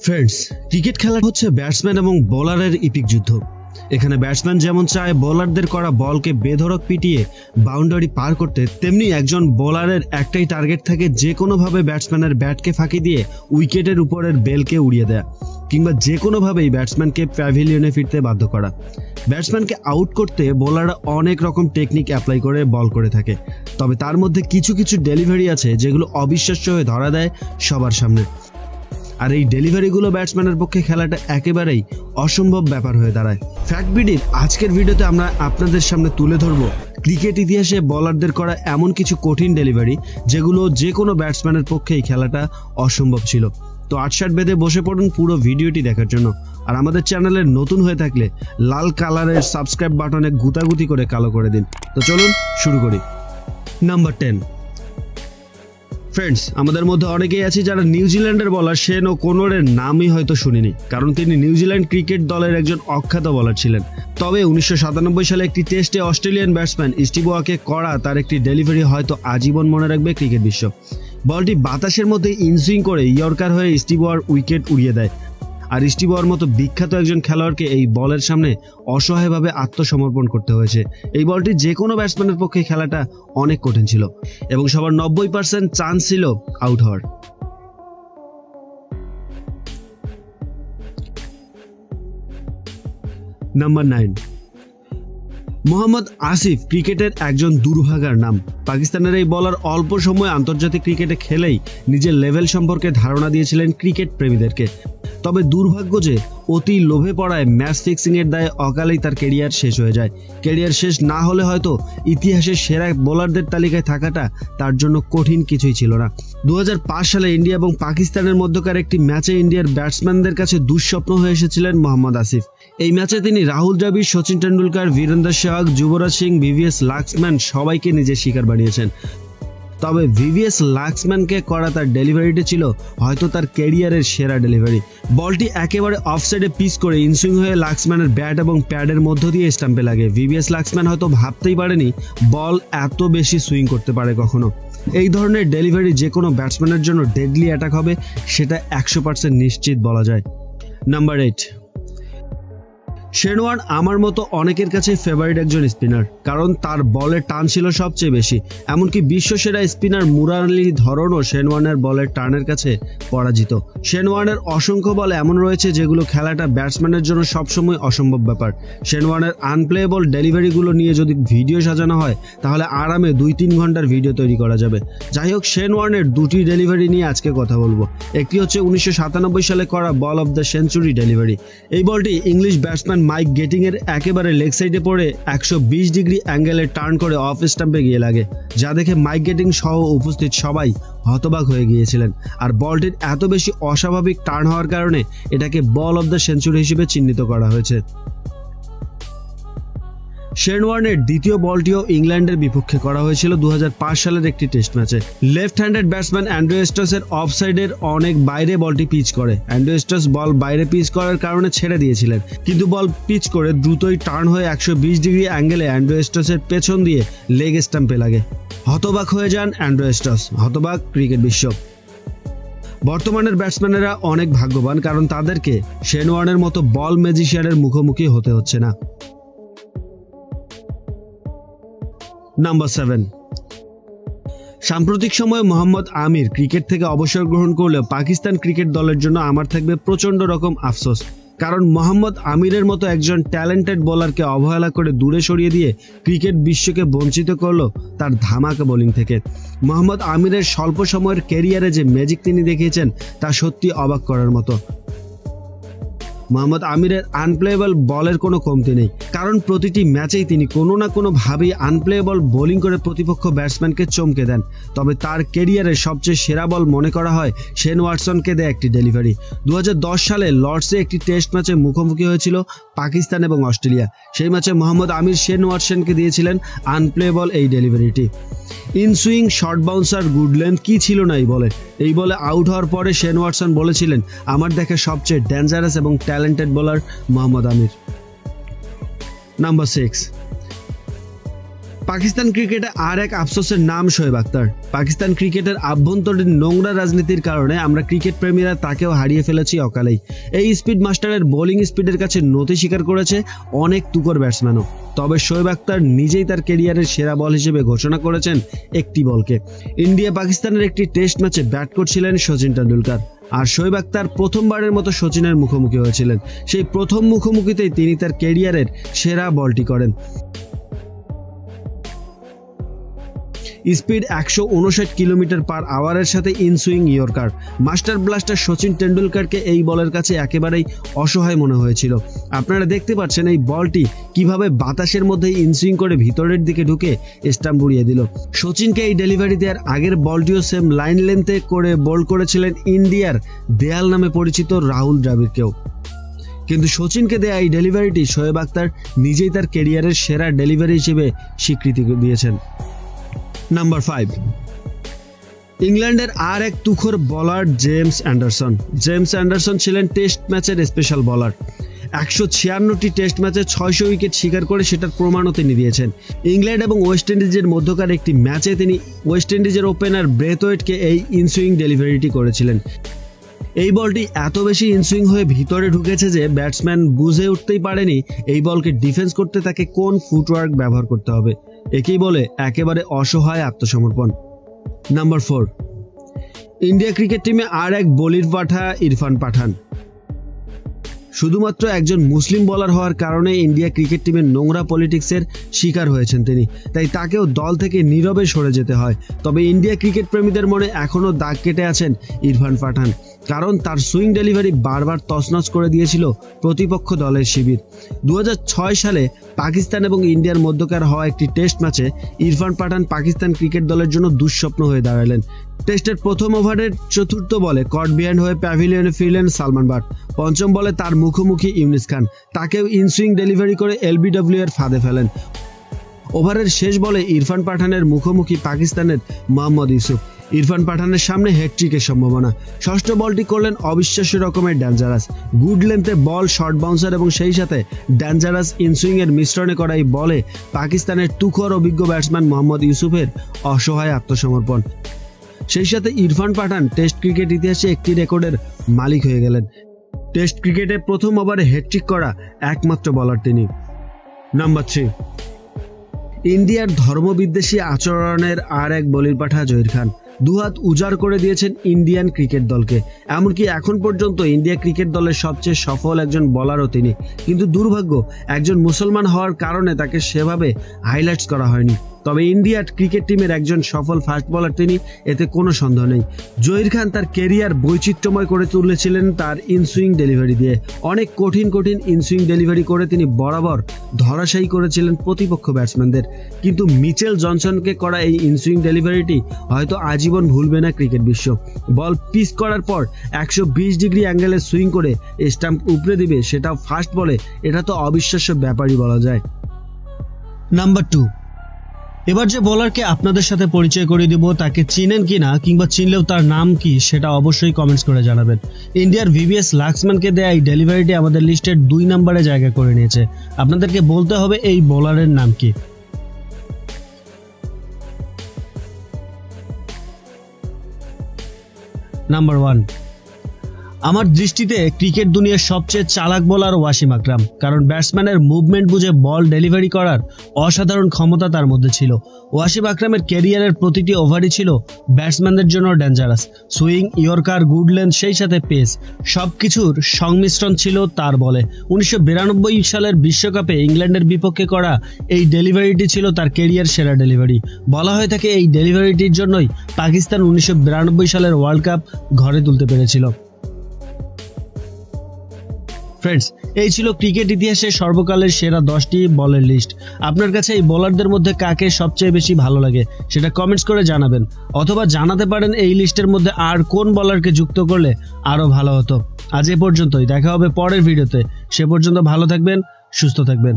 Friends, cricket খেলা হচ্ছে batsman এবং বোলারের ইপিক যুদ্ধ। এখানে ব্যাটসম্যান যেমন চায় বোলারদের করা বলকে বেধড়ক পিটিয়ে বাউন্ডারি পার করতে, তেমনি একজন বোলারের একটাই টার্গেট থাকে যে কোনোভাবে ব্যাটসম্যানের ব্যাটকে ফাঁকি দিয়ে উইকেটের উপরের বেলকে উড়িয়ে দেয়া, কিংবা যে কোনোভাবেই ব্যাটসম্যানকে প্যাভিলিয়নে ফিরতে বাধ্য করা। ব্যাটসম্যানকে আউট করতে বোলাররা অনেক রকম টেকনিক অ্যাপ্লাই করে বল করে থাকে, তবে তার মধ্যে কিছু কিছু ডেলিভারি আছে যেগুলো অবিশ্বাস্য হয়ে ধরা দেয় সবার সামনে। আর এই ডেলিভারিগুলো ব্যাটসম্যানের পক্ষে খেলাটা একেবারেই অসম্ভব ব্যাপার হয়ে দাঁড়ায়। ফ্যাক্ট বিডির আজকের ভিডিওতে আমরা আপনাদের সামনে তুলে ধরব ক্রিকেট ইতিহাসে বোলারদের করা এমন কিছু কঠিন ডেলিভারি যেগুলো যে কোনো ব্যাটসম্যানের পক্ষেই খেলাটা অসম্ভব ছিল। তো ৮ শার্ট বেঁধে বসে পড়ুন পুরো ভিডিওটি দেখার জন্য। আর আমাদের চ্যানেলে নতুন হয়ে থাকলে লাল কালারের সাবস্ক্রাইব বাটনে গুতাগুতি করে কালো করে দিন। তো চলুন শুরু করি। নাম্বার 10। ফ্রেন্ডস, আমাদের মধ্যে অনেকেই আছে যারা নিউজিল্যান্ডের বোলার শেন ও'কনরের নামই হয়তো শুনিনি, কারণ তিনি নিউজিল্যান্ড ক্রিকেট দলের একজন অখ্যাত বোলার ছিলেন। তবে 1997 সালে একটি টেস্টে অস্ট্রেলিয়ান ব্যাটসম্যান স্টিভ ওয়াকে করা তার একটি ডেলিভারি হয়তো আজীবন মনে রাখবে ক্রিকেট বিশ্ব। বলটি বাতাসের মধ্যে ইনসুইং করে ইয়র্কার হয়ে স্টিভ ওয়ার উইকেট উড়িয়ে দেয়। আর স্টিভ ওয়ার মতো বিখ্যাত একজন খেলোয়াড়কে এই বলের সামনে অসহায়ভাবে আত্মসমর্পণ করতে হয়েছে। এই বলটি যে কোনো ব্যাটসম্যানের পক্ষে খেলাটা অনেক কঠিন ছিল এবং সবার 90% চান্স ছিল আউট হওয়ার। নাম্বার 9। মোহাম্মদ আসিফ ক্রিকেটের একজন দুর্ভাগার নাম। পাকিস্তানের এই বোলার অল্প সময় আন্তর্জাতিক ক্রিকেটে খেলেই নিজের লেভেল সম্পর্কে ধারণা দিয়েছিলেন ক্রিকেট প্রেমীদেরকে। তবে দুর্ভাগ্য যে অতি লোভে পড়ায় ম্যাচ ফিক্সিং এর দায়ে অকালেই তার ক্যারিয়ার শেষ হয়ে যায়। ক্যারিয়ার শেষ না হলে হয়তো ইতিহাসের সেরা বোলারদের তালিকায় থাকাটা তার জন্য কঠিন কিছুই ছিল না। 2005 সালে ইন্ডিয়া এবং পাকিস্তানের মধ্যকার একটি ম্যাচে ইন্ডিয়ার ব্যাটসম্যানদের কাছে দুঃস্বপ্ন হয়ে এসেছিলেন মোহাম্মদ আসিফ। এই ম্যাচে তিনি রাহুল দ্রাবিড়, সচিন টেন্ডুলকার, বীরেন্দ্র সেহবাগ, যুবরাজ সিং, ভিভিএস লাক্সম্যান সবাইকে নিজের শিকার বানিয়েছেন। তবে ভিভিএস লাক্সম্যানকে করা তার ডেলিভারিটি ছিল হয়তো তার ক্যারিয়ারের সেরা ডেলিভারি। বলটি একেবারে অফসাইডে পিচ করে ইনসুইং হয়ে লাক্সম্যানের ব্যাট এবং প্যাডের মধ্য দিয়ে স্টাম্পে লাগে। ভিভিএস লাক্সম্যান হয়তো ভাবতেই পারেনি বল এত বেশি সুইং করতে পারে কখনো। এই ধরনের ডেলিভারি যে কোনো ব্যাটসম্যানের জন্য ডেডলি অ্যাটাক হবে সেটা 100% নিশ্চিত বলা যায়। নাম্বার 8। শেন ওয়ার্ন আমার মতো অনেকের কাছে ফেভারিট একজন স্পিনার, কারণ তার বলের টান ছিল সবচেয়ে বেশি। এমনকি বিশ্বসেরা স্পিনার মুরালি ধরনও শেন ওয়ার্নের বলের টানের কাছে পরাজিত। শেন ওয়ার্নের অসংখ্য বল এমন রয়েছে যেগুলো খেলাটা ব্যাটসম্যানের জন্য সবসময় অসম্ভব ব্যাপার। শেন ওয়ার্নের আনপ্লেয়েবল ডেলিভারিগুলো নিয়ে যদি ভিডিও সাজানো হয় তাহলে আরামে 2-3 ঘন্টার ভিডিও তৈরি করা যাবে। যাই হোক, শেন ওয়ার্নের দুটি ডেলিভারি নিয়ে আজকে কথা বলবো। একটি হচ্ছে 1997 সালে করা বল অফ দ্য সেঞ্চুরি ডেলিভারি। এই বলটি ইংলিশ ব্যাটসম্যান মাইক গেটিং এর একেবারে লেগ সাইডে পড়ে 120 ডিগ্রি অ্যাঙ্গেলে টার্ন করে অফ স্টাম্পে গিয়ে লাগে, যা দেখে মাইক গেটিং সহ উপস্থিত সবাই হতবাক হয়ে গিয়েছিলেন। আর বলটির এত বেশি অস্বাভাবিক টার্ন হওয়ার কারণে এটাকে বল অফ দ্য সেঞ্চুরি হিসেবে চিহ্নিত করা হয়েছে। শেন ওয়ার্নের দ্বিতীয় বলটিও ইংল্যান্ডের বিপক্ষে করা হয়েছিল 2005 সালের একটি টেস্ট ম্যাচে। লেফট হ্যান্ডেড ব্যাটসম্যান অ্যান্ড্রু স্টসের অফ সাইডের অনেক বাইরে বলটি পিচ করে। অ্যান্ড্রু স্টস বল বাইরে পিচ করার কারণে ছেড়ে দিয়েছিলেন, কিন্তু বল পিচ করে দ্রুতই টার্ন হয়ে 120 ডিগ্রি অ্যাঙ্গেলে অ্যান্ড্রু স্টসের পেছন দিয়ে লেগ স্টাম্পে লাগে। হতবাক হয়ে যান অ্যান্ড্রু স্টস, হতবাক ক্রিকেট বিশ্ব। বর্তমানের ব্যাটসম্যানেরা অনেক ভাগ্যবান, কারণ তাদেরকে শেন ওয়ার্নের মতো বল ম্যাজিশিয়ানের মুখোমুখি হতে হচ্ছে না। নাম্বার 7। সাম্প্রতিক সময়ে মোহাম্মদ আমির ক্রিকেট থেকে অবসর গ্রহণ করলেও পাকিস্তান ক্রিকেট দলের জন্য আমার থাকবে প্রচন্ড রকম আফসোস, কারণ মোহাম্মদ আমিরের মতো একজন ট্যালেন্টেড বোলারকে অবহেলা করে দূরে সরিয়ে দিয়ে ক্রিকেট বিশ্বকে বঞ্চিত করলো তার ধামাকা বোলিং থেকে। মোহাম্মদ আমিরের স্বল্প সময়ের ক্যারিয়ারে যে ম্যাজিক তিনি দেখিয়েছেন তা সত্যি অবাক করার মতো। মোহাম্মদ আমিরের আনপ্লেয়েবল বলের কোনো কমতি নেই, কারণ প্রতিটি ম্যাচেই তিনি কোনো না কোনো ভাবেই আনপ্লেয়েবল বোলিং করে প্রতিপক্ষ ব্যাটসম্যানকে চমকে দেন। তবে তার ক্যারিয়ারের সবচেয়ে সেরা বল মনে করা হয় শেন ওয়াটসনকে দেয় একটি ডেলিভারি। 2010 সালে লর্ডসে একটি টেস্ট ম্যাচে মুখোমুখি হয়েছিল পাকিস্তান এবং অস্ট্রেলিয়া। সেই ম্যাচে মোহাম্মদ আমির শেন ওয়াটসনকে দিয়েছিলেন আনপ্লেয়েবল এই ডেলিভারিটি। Inswing, short bouncer, good length কি ছিল না এই বলে আউট হওয়ার পরে শেন ওয়াটসন বলেছিলেন, আমার দেখা সবচেয়ে ডেঞ্জারাস এবং ট্যালেন্টেড বোলার মোহাম্মদ আমির। নাম্বার 6। পাকিস্তান ক্রিকেটে আর এক আফসোসের নাম শোয়েব আখতার। পাকিস্তান ক্রিকেটের আভ্যন্তরীণ নোংরা রাজনীতির কারণে আমরা ক্রিকেট প্রেমীরা তাকেও হারিয়ে ফেলেছি অকালেই। এই স্পিড মাস্টারের বোলিং স্পিডের কাছে নতি স্বীকার করেছে অনেক তুকর ব্যাটসম্যানও। তবে শোয়েব আখতার নিজেই তার ক্যারিয়ারের সেরা বল হিসেবে ঘোষণা করেছেন একটি বলকে। ইন্ডিয়া পাকিস্তানের একটি টেস্ট ম্যাচে ব্যাট করছিলেন সচিন টেন্ডুলকার, আর শোয়েব আখতার প্রথমবারের মতো সচিনের মুখোমুখি হয়েছিলেন। সেই প্রথম মুখোমুখিতেই তিনি তার ক্যারিয়ারের সেরা বলটি করেন। স্পিড 159 কিলোমিটার/আওয়ারের সাথে inswing yorker. Master blaster Sachin টেন্ডুলকারকে এই বলের কাছে একেবারেই অসহায় মনে হয়েছিল। আপনারা দেখতে পাচ্ছেন এই বলটি কিভাবে বাতাসের মধ্যে ইনসুইং করে ভিতরের দিকে ঢুকে স্টাম্প উড়িয়ে দিল। সচিনকে এই ডেলিভারি দেওয়ার আগের বলটিও সেম লাইন লেন্থে করে বোল্ড করেছিলেন ইন্ডিয়ার দেয়াল নামে পরিচিত রাহুল দ্রাবিড়কেও। কিন্তু সচিনকে দেয়া এই ডেলিভারিটি শোয়েব আখতার নিজেই তার ক্যারিয়ারের সেরা ডেলিভারি হিসেবে স্বীকৃতি দিয়েছেন। নাম্বার 5, ইংল্যান্ডের আর এক তুখোর বলার জেমস অ্যান্ডারসন। জেমস অ্যান্ডারসন ছিলেন টেস্ট ম্যাচের স্পেশাল বলার। 156টি টেস্ট ম্যাচে 600 উইকেট শিকার করে সেটার প্রমাণও তিনি দিয়েছেন। ইংল্যান্ড এবং ওয়েস্ট ইন্ডিজের মধ্যকার একটি ম্যাচে তিনি ওয়েস্ট ইন্ডিজের ওপেনার ব্রেথওয়েটকে এই ইনসুইং ডেলিভারিটি করেছিলেন। এই বলটি এত বেশি ইনসুইং হয়ে ভিতরে ঢুকেছে যে ব্যাটসম্যান বুঝে উঠতেই পারেনি এই বলকে ডিফেন্স করতে তাকে কোন ফুটওয়ার্ক ব্যবহার করতে হবে। একেই বলে একেবারে অসহায় আত্মসমর্পণ। নাম্বার 4, ইন্ডিয়া ক্রিকেট টিমে আর এক বলির পাঠা ইরফান পাঠান। শুধুমাত্র একজন মুসলিম বোলার হওয়ার কারণে ইন্ডিয়া ক্রিকেট টিমের নোংরা পলিটিক্সের শিকার হয়েছেন তিনি, তাই তাকেও দল থেকে নীরবে সরে যেতে হয়। তবে ইন্ডিয়া ক্রিকেট প্রেমীদের মনে এখনও দাগ কেটে আছেন ইরফান পাঠান, কারণ তার সুইং ডেলিভারি বারবার তছনছ করে দিয়েছিল প্রতিপক্ষ দলের শিবির। 2006 সালে পাকিস্তান এবং ইন্ডিয়ার মধ্যকার হওয়া একটি টেস্ট ম্যাচে ইরফান পাঠান পাকিস্তান ক্রিকেট দলের জন্য দুঃস্বপ্ন হয়ে দাঁড়ালেন। টেস্টের প্রথম ওভারের চতুর্থ বলে কট বিহাইন্ড হয়ে প্যাভিলিয়নে ফিরলেন সালমান বাট। পঞ্চম বলে তার মুখোমুখি ইউনিস খান, তাকেও ইনসুইং ডেলিভারি করে এলবিডব্লিউ এর ফাঁদে ফেলেন। ওভারের শেষ বলে ইরফান পাঠানের মুখোমুখি পাকিস্তানের মোহাম্মদ ইউসুফ। ইরফান পাঠানের সামনে হ্যাটট্রিকের সম্ভাবনা। ষষ্ঠ বলটি করলেন অবিশ্বাস্য রকমের ডেঞ্জারাস। গুড লেন্থে বল, শর্ট বাউন্সার এবং সেই সাথে ডেঞ্জারাস ইনসুইং এর মিশ্রণে করা এই বলে পাকিস্তানের তুখোর অভিজ্ঞ ব্যাটসম্যান মোহাম্মদ ইউসুফের অসহায় আত্মসমর্পণ। সেই সাথে ইরফান পাঠান টেস্ট ক্রিকেট ইতিহাসে একটি রেকর্ডের মালিক হয়ে গেলেন। টেস্ট ক্রিকেটে প্রথম ওভারে হ্যাটট্রিক করা একমাত্র বলার তিনি। নাম্বার 3, ইন্ডিয়ার ধর্মবিদ্বেষী আচরণের আর এক বলির পাঠা জহির খান। দুহাত উজাড় করে দিয়েছেন ইন্ডিয়ান ক্রিকেট দলকে। এমনকি এখন পর্যন্ত ইন্ডিয়া ক্রিকেট দলের সবচেয়ে সফল একজন বলারও তিনি। কিন্তু দুর্ভাগ্য, একজন মুসলমান হওয়ার কারণে তাকে সেভাবে হাইলাইটস করা হয়নি। তবে ইন্ডিয়ার ক্রিকেট টিমের একজন সফল ফাস্ট বলার তিনি, এতে কোনো সন্দেহ নেই। জহির খান তার ক্যারিয়ার বৈচিত্র্যময় করে তুলেছিলেন তার ইনসুইং ডেলিভারি দিয়ে। অনেক কঠিন ইনসুইং ডেলিভারি করে তিনি বরাবর ধরাশায়ী করেছিলেন প্রতিপক্ষ ব্যাটসম্যানদের। কিন্তু মিচেল জনসনকে করা এই ইনসুইং ডেলিভারিটি হয়তো আজীবন ভুলবে না ক্রিকেট বিশ্ব। বল পিচ করার পর 120 ডিগ্রি অ্যাঙ্গেলে সুইং করে স্টাম্প উপড়ে দিবে, সেটাও ফাস্ট বলে, এটা তো অবিশ্বাস্য ব্যাপারই বলা যায়। নাম্বার 2, এবার যে বোলারকে আপনাদের সাথে পরিচয় করিয়ে দিব তাকে চিনেন কিনা, কিংবা চিনলেও তার নাম কি, সেটা অবশ্যই কমেন্টস করে জানাবেন। ইন্ডিয়ার ভিভিএস লাক্সম্যানকে দেয়া এই ডেলিভারিটি আমাদের লিস্টের 2 নম্বরে জায়গা করে নিয়েছে। আপনাদেরকে বলতে হবে এই বোলারের নাম কি। নাম্বার 1, আমার দৃষ্টিতে ক্রিকেট দুনিয়ার সবচেয়ে চালাক বোলার ওয়াসিম আকরাম, কারণ ব্যাটসম্যানের মুভমেন্ট বুঝে বল ডেলিভারি করার অসাধারণ ক্ষমতা তার মধ্যে ছিল। ওয়াসিম আকরামের ক্যারিয়ারের প্রতিটি ওভারই ছিল ব্যাটসম্যানদের জন্য dangerous. Swing, yorker, good length, সেই সাথে পেস, সবকিছুর সংমিশ্রণ ছিল তার বলে। 1992 সালের বিশ্বকাপে ইংল্যান্ডের বিপক্ষে করা এই ডেলিভারিটি ছিল তার ক্যারিয়ার সেরা ডেলিভারি। বলা হয়ে থাকে এই ডেলিভারিটির জন্যই পাকিস্তান 1992 সালের ওয়ার্ল্ড কাপ ঘরে তুলতে পেরেছিল। ফ্রেন্ডস, এই ছিল ক্রিকেট ইতিহাসে সর্বকালের সেরা 10টি বলের লিস্ট। আপনার কাছে এই বোলারদের মধ্যে কাকে সবচেয়ে বেশি ভালো লাগে সেটা কমেন্টস করে জানাবেন, অথবা জানাতে পারেন এই লিস্টের মধ্যে আর কোন বলারকে যুক্ত করলে আরো ভালো হতো। আজ এ পর্যন্তই, দেখা হবে পরের ভিডিওতে। সে পর্যন্ত ভালো থাকবেন, সুস্থ থাকবেন।